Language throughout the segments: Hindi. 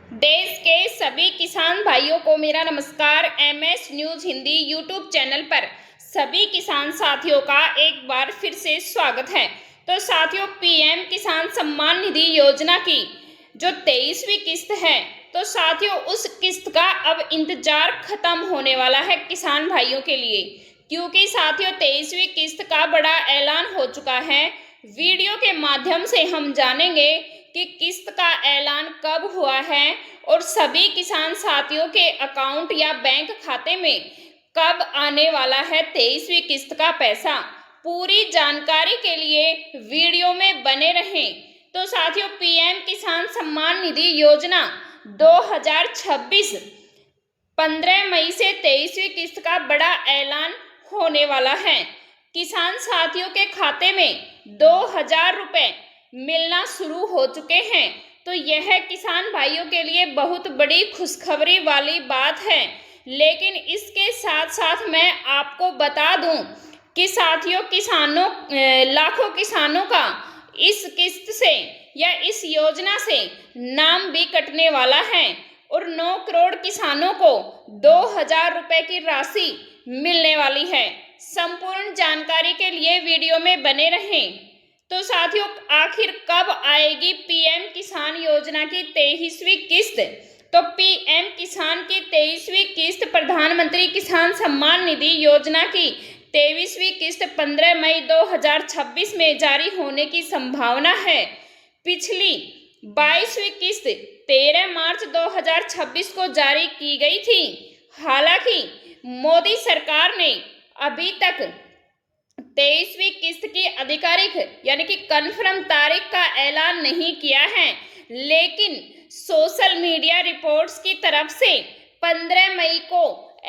देश के सभी किसान भाइयों को मेरा नमस्कार। MS news Hindi YouTube channel पर सभी किसान साथियों का एक बार फिर से स्वागत है। तो साथियों, पीएम किसान सम्मान निधि योजना की जो 23वीं किस्त है, तो साथियों उस किस्त का अब इंतजार खत्म होने वाला है किसान भाइयों के लिए, क्योंकि साथियों 23वीं किस्त का बड़ा ऐलान हो चुका है। वीडियो के माध्यम से हम जानेंगे कि किस्त का ऐलान कब हुआ है और सभी किसान साथियों के अकाउंट या बैंक खाते में कब आने वाला है 23वीं किस्त का पैसा। पूरी जानकारी के लिए वीडियो में बने रहें। तो साथियों, पीएम किसान सम्मान निधि योजना 2026 15 मई से 23वीं किस्त का बड़ा ऐलान होने वाला है। किसान साथियों के खाते में 2000 रुपए मिलना शुरू हो चुके हैं। तो यह किसान भाइयों के लिए बहुत बड़ी खुशखबरी वाली बात है। लेकिन इसके साथ साथ मैं आपको बता दूं कि साथियों लाखों किसानों का इस किस्त से या इस योजना से नाम भी कटने वाला है और 9 करोड़ किसानों को 2000 रुपए की राशि मिलने वाली है। संपूर्ण जानकारी के लिए वीडियो में बने रहें। तो साथियों, आखिर कब आएगी पीएम किसान योजना की 23वीं किस्त? तो पीएम किसान की 23वीं किस्त प्रधानमंत्री किसान सम्मान निधि योजना की 23वीं किस्त 15 मई 2026 में जारी होने की संभावना है। पिछली 22वीं किस्त 13 मार्च 2026 को जारी की गई थी। हालांकि मोदी सरकार ने अभी तक 23वीं किस्त की आधिकारिक यानी कि कन्फर्म तारीख का ऐलान नहीं किया है, लेकिन सोशल मीडिया रिपोर्ट्स की तरफ से 15 मई को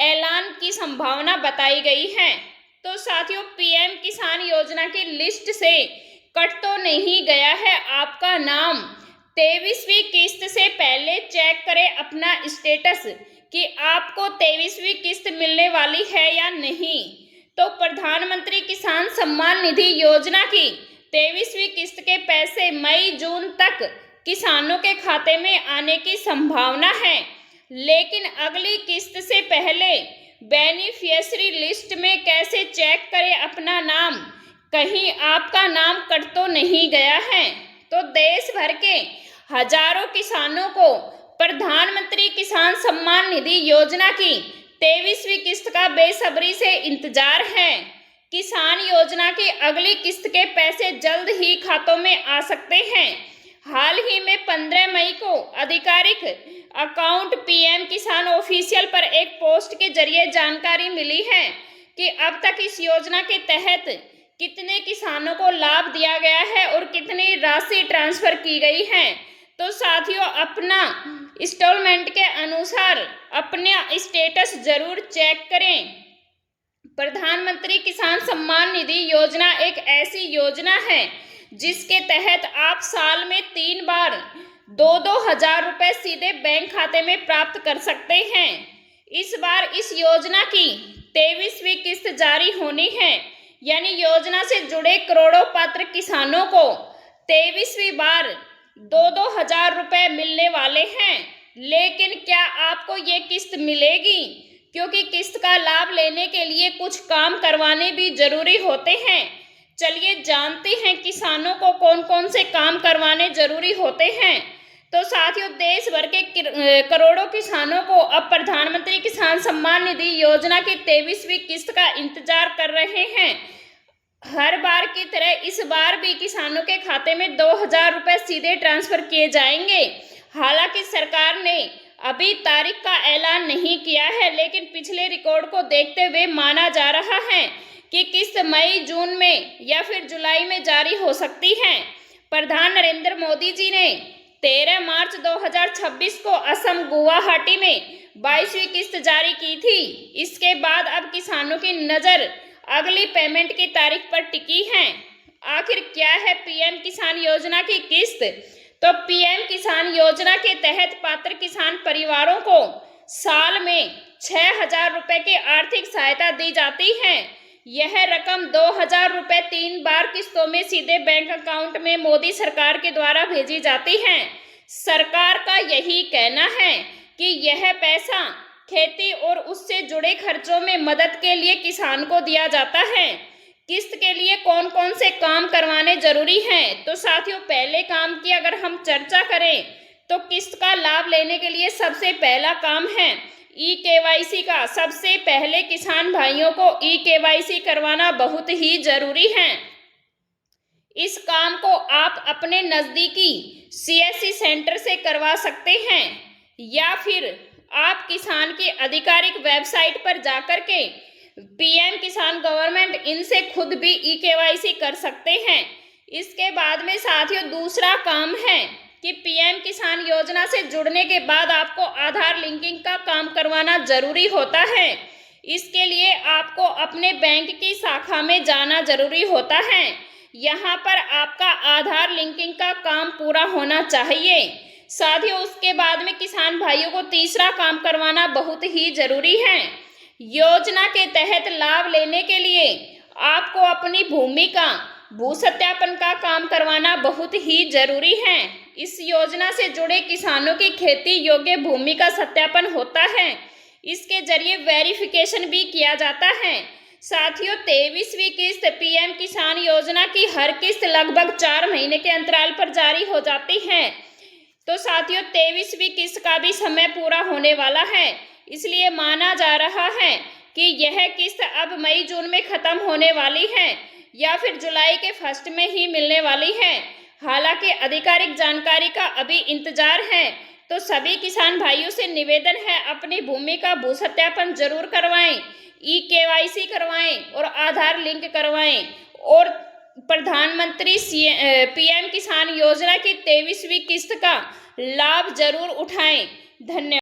ऐलान की संभावना बताई गई है। तो साथियों, पीएम किसान योजना की लिस्ट से कट तो नहीं गया है आपका नाम। 23वीं किस्त से पहले चेक करें अपना स्टेटस कि आपको 23वीं किस्त मिलने वाली है या नहीं। तो प्रधानमंत्री किसान सम्मान निधि योजना की 23वीं किस्त के पैसे मई जून तक किसानों के खाते में आने की संभावना है, लेकिन अगली किस्त से पहले बेनिफिशियरी लिस्ट में कैसे चेक करें अपना नाम, कहीं आपका नाम कट तो नहीं गया है। तो देश भर के हजारों किसानों को प्रधानमंत्री किसान सम्मान निधि योजना की 23वीं किस्त का बेसब्री से इंतजार है। किसान योजना की अगली किस्त के पैसे जल्द ही खातों में आ सकते हैं। हाल ही में 15 मई को आधिकारिक अकाउंट पीएम किसान ऑफिशियल पर एक पोस्ट के जरिए जानकारी मिली है कि अब तक इस योजना के तहत कितने किसानों को लाभ दिया गया है और कितनी राशि ट्रांसफर की गई है। तो साथियों, अपना इंस्टॉलमेंट के अनुसार अपना स्टेटस जरूर चेक करें। प्रधानमंत्री किसान सम्मान निधि योजना एक ऐसी योजना है जिसके तहत आप साल में 3 बार 2-2 हजार रुपए सीधे बैंक खाते में प्राप्त कर सकते हैं। इस बार इस योजना की 23वीं किस्त जारी होनी है, यानी योजना से जुड़े करोड़ों पात्र किसानों को 23वीं बार 2-2 हजार रुपए मिलने वाले हैं। लेकिन क्या आपको ये किस्त मिलेगी? क्योंकि किस्त का लाभ लेने के लिए कुछ काम करवाने भी जरूरी होते हैं। चलिए जानते हैं किसानों को कौन कौन से काम करवाने जरूरी होते हैं। तो साथियों, देश भर के करोड़ों किसानों को अब प्रधानमंत्री किसान सम्मान निधि योजना की 23वीं किस्त का इंतजार कर रहे हैं। हर बार की तरह इस बार भी किसानों के खाते में 2000 रुपए सीधे ट्रांसफर किए जाएंगे। हालांकि सरकार ने अभी तारीख का ऐलान नहीं किया है, लेकिन पिछले रिकॉर्ड को देखते हुए माना जा रहा है कि किस्त मई जून में या फिर जुलाई में जारी हो सकती है। प्रधान नरेंद्र मोदी जी ने 13 मार्च 2026 को असम गुवाहाटी में 22वीं किस्त जारी की थी। इसके बाद अब किसानों की नजर अगली पेमेंट की तारीख पर टिकी है। आखिर क्या है पीएम किसान योजना की किस्त? तो पीएम किसान योजना के तहत पात्र किसान परिवारों को साल में 6000 रुपए की आर्थिक सहायता दी जाती है। यह रकम 2000 रुपए 3 बार किस्तों में सीधे बैंक अकाउंट में मोदी सरकार के द्वारा भेजी जाती है। सरकार का यही कहना है कि यह पैसा खेती और उससे जुड़े खर्चों में मदद के लिए किसान को दिया जाता है। किस्त के लिए कौन कौन से काम करवाने जरूरी हैं? तो साथियों, पहले काम की अगर हम चर्चा करें तो किस्त का लाभ लेने के लिए सबसे पहला काम है ई-केवाईसी का। सबसे पहले किसान भाइयों को ई-केवाईसी करवाना बहुत ही जरूरी है। इस काम को आप अपने नज़दीकी सीएससी सेंटर से करवा सकते हैं या फिर आप किसान की आधिकारिक वेबसाइट पर जाकर के पीएम किसान गवर्नमेंट इनसे खुद भी ई-केवाईसी कर सकते हैं। इसके बाद में साथियों दूसरा काम है कि पीएम किसान योजना से जुड़ने के बाद आपको आधार लिंकिंग का काम करवाना जरूरी होता है। इसके लिए आपको अपने बैंक की शाखा में जाना जरूरी होता है। यहाँ पर आपका आधार लिंकिंग का काम पूरा होना चाहिए। साथियों, उसके बाद में किसान भाइयों को तीसरा काम करवाना बहुत ही जरूरी है। योजना के तहत लाभ लेने के लिए आपको अपनी भूमि का भू सत्यापन का काम करवाना बहुत ही जरूरी है। इस योजना से जुड़े किसानों की खेती योग्य भूमि का सत्यापन होता है। इसके जरिए वेरिफिकेशन भी किया जाता है। साथियों, 23वीं किस्त पीएम किसान योजना की हर किस्त लगभग 4 महीने के अंतराल पर जारी हो जाती है। तो साथियों, 23वीं किस्त का भी समय पूरा होने वाला है, इसलिए माना जा रहा है कि यह किस्त अब मई जून में खत्म होने वाली है या फिर जुलाई के फर्स्ट में ही मिलने वाली है। हालांकि आधिकारिक जानकारी का अभी इंतजार है। तो सभी किसान भाइयों से निवेदन है, अपनी भूमि का भू सत्यापन जरूर करवाएं, ई-केवाईसी करवाएं और आधार लिंक करवाएं और प्रधानमंत्री पीएम किसान योजना की 23वीं किस्त का लाभ जरूर उठाएं। धन्यवाद।